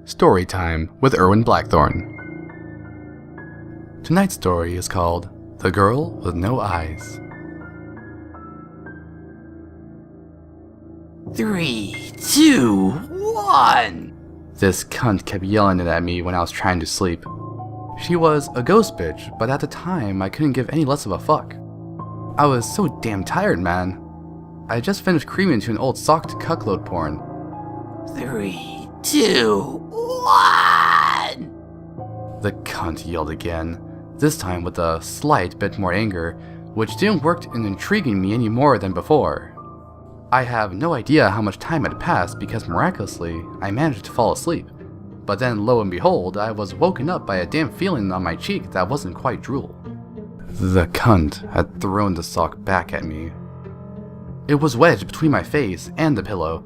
Story time with Erwin Blackthorn. Tonight's story is called The Girl with No Eyes. 3, 2, 1. This cunt kept yelling it at me when I was trying to sleep. She was a ghost bitch, but at the time I couldn't give any less of a fuck. I was so damn tired, man. I just finished creaming to an old socked cuckload porn. 3, 2, 1. The cunt yelled again, this time with a slight bit more anger, which didn't work in intriguing me any more than before. I have no idea how much time had passed because miraculously I managed to fall asleep. But then lo and behold, I was woken up by a damp feeling on my cheek that wasn't quite drool. The cunt had thrown the sock back at me. It was wedged between my face and the pillow.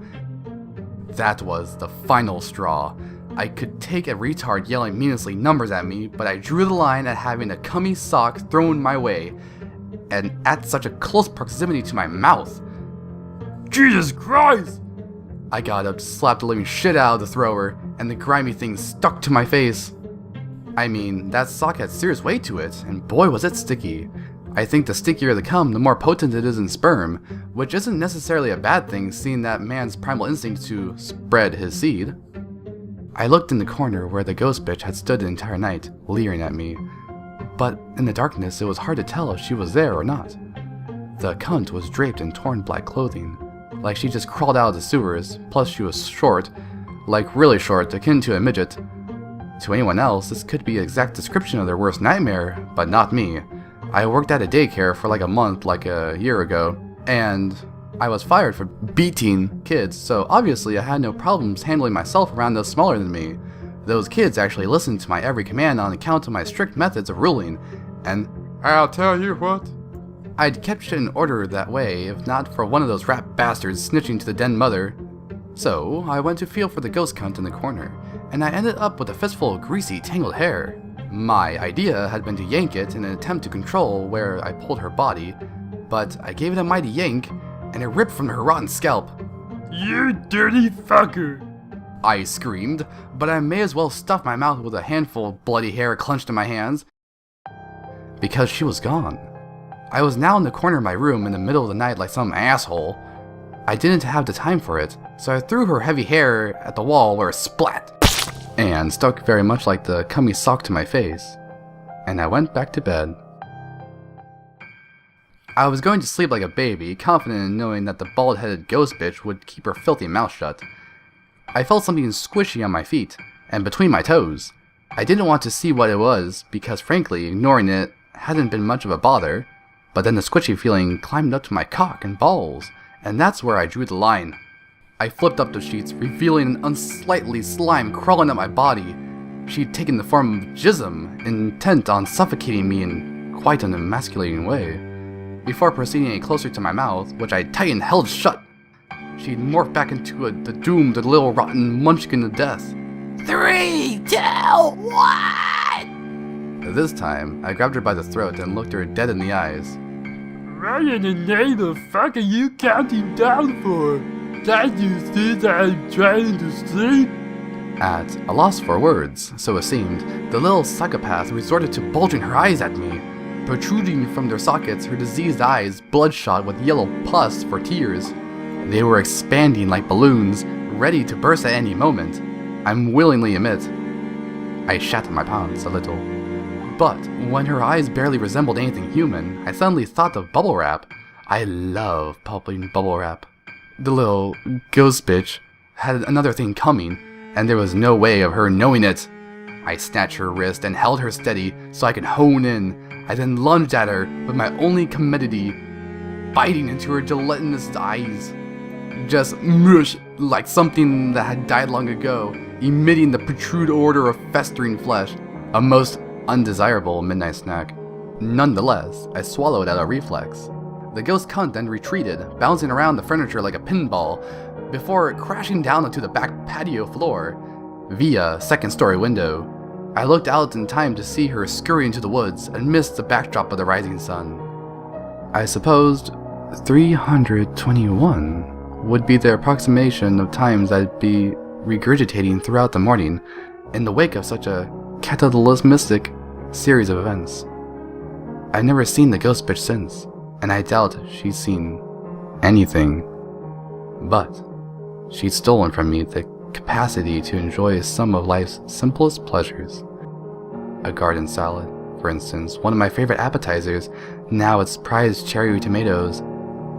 That was the final straw. I could take a retard yelling meaningless numbers at me, but I drew the line at having a cummy sock thrown my way, and at such a close proximity to my mouth. Jesus Christ! I got up, slapped the living shit out of the thrower, and the grimy thing stuck to my face. I mean, that sock had serious weight to it, and boy was it sticky. I think the stickier the cum, the more potent it is in sperm, which isn't necessarily a bad thing seeing that man's primal instinct to spread his seed. I looked in the corner where the ghost bitch had stood the entire night, leering at me. But in the darkness it was hard to tell if she was there or not. The cunt was draped in torn black clothing, like she just crawled out of the sewers, plus she was short, like really short, akin to a midget. To anyone else, this could be an exact description of their worst nightmare, but not me. I worked at a daycare for like a month, like a year ago, and I was fired for beating kids, so obviously I had no problems handling myself around those smaller than me. Those kids actually listened to my every command on account of my strict methods of ruling, and I'll tell you what, I'd kept shit in order that way if not for one of those rat bastards snitching to the den mother. So I went to feel for the ghost cunt in the corner, and I ended up with a fistful of greasy, tangled hair. My idea had been to yank it in an attempt to control where I pulled her body, but I gave it a mighty yank, and it ripped from her rotten scalp. "You dirty fucker!" I screamed, but I may as well stuff my mouth with a handful of bloody hair clenched in my hands, because she was gone. I was now in the corner of my room in the middle of the night like some asshole. I didn't have the time for it, so I threw her heavy hair at the wall where it splat, and stuck very much like the cummy sock to my face, and I went back to bed. I was going to sleep like a baby, confident in knowing that the bald-headed ghost bitch would keep her filthy mouth shut. I felt something squishy on my feet, and between my toes. I didn't want to see what it was, because frankly, ignoring it hadn't been much of a bother, but then the squishy feeling climbed up to my cock and balls, and that's where I drew the line. I flipped up the sheets, revealing an unsightly slime crawling up my body. She'd taken the form of jism, intent on suffocating me in quite an emasculating way. Before proceeding any closer to my mouth, which I tight and held shut, she'd morphed back into the doomed little rotten munchkin of death. 3, 2, 1. This time, I grabbed her by the throat and looked her dead in the eyes. What in the name of fuck are you counting down for? Can't you see that I'm trying to sleep? At a loss for words, so it seemed, the little psychopath resorted to bulging her eyes at me. Protruding from their sockets, her diseased eyes, bloodshot with yellow pus for tears. They were expanding like balloons, ready to burst at any moment. I willingly admit, I shat my pants a little. But when her eyes barely resembled anything human, I suddenly thought of bubble wrap. I love popping bubble wrap. The little ghost bitch had another thing coming, and there was no way of her knowing it. I snatched her wrist and held her steady so I could hone in. I then lunged at her with my only commodity, biting into her gelatinous eyes. Just mush, like something that had died long ago, emitting the protrude odor of festering flesh. A most undesirable midnight snack. Nonetheless, I swallowed at a reflex. The ghost cunt then retreated, bouncing around the furniture like a pinball, before crashing down onto the back patio floor, via second-story window. I looked out in time to see her scurry into the woods and miss the backdrop of the rising sun. I supposed 321 would be the approximation of times I'd be regurgitating throughout the morning in the wake of such a cataclysmic series of events. I've never seen the ghost bitch since, and I doubt she's seen anything. But she's stolen from me the capacity to enjoy some of life's simplest pleasures. A garden salad, for instance, one of my favorite appetizers, now its prized cherry tomatoes,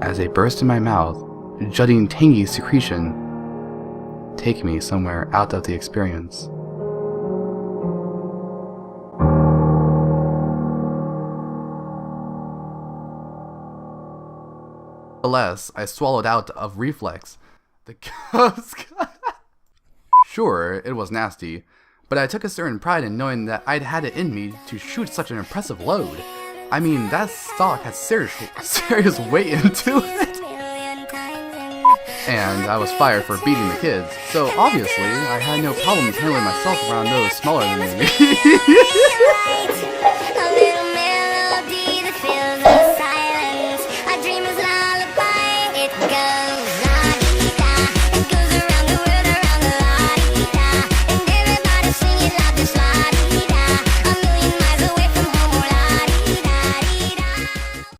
as they burst in my mouth, jutting tangy secretion, take me somewhere out of the experience. Alas, I swallowed out of reflex. The ghost. Sure, it was nasty, but I took a certain pride in knowing that I'd had it in me to shoot such an impressive load. I mean, that stock had serious weight into it. And I was fired for beating the kids, so obviously I had no problems handling myself around those smaller than me.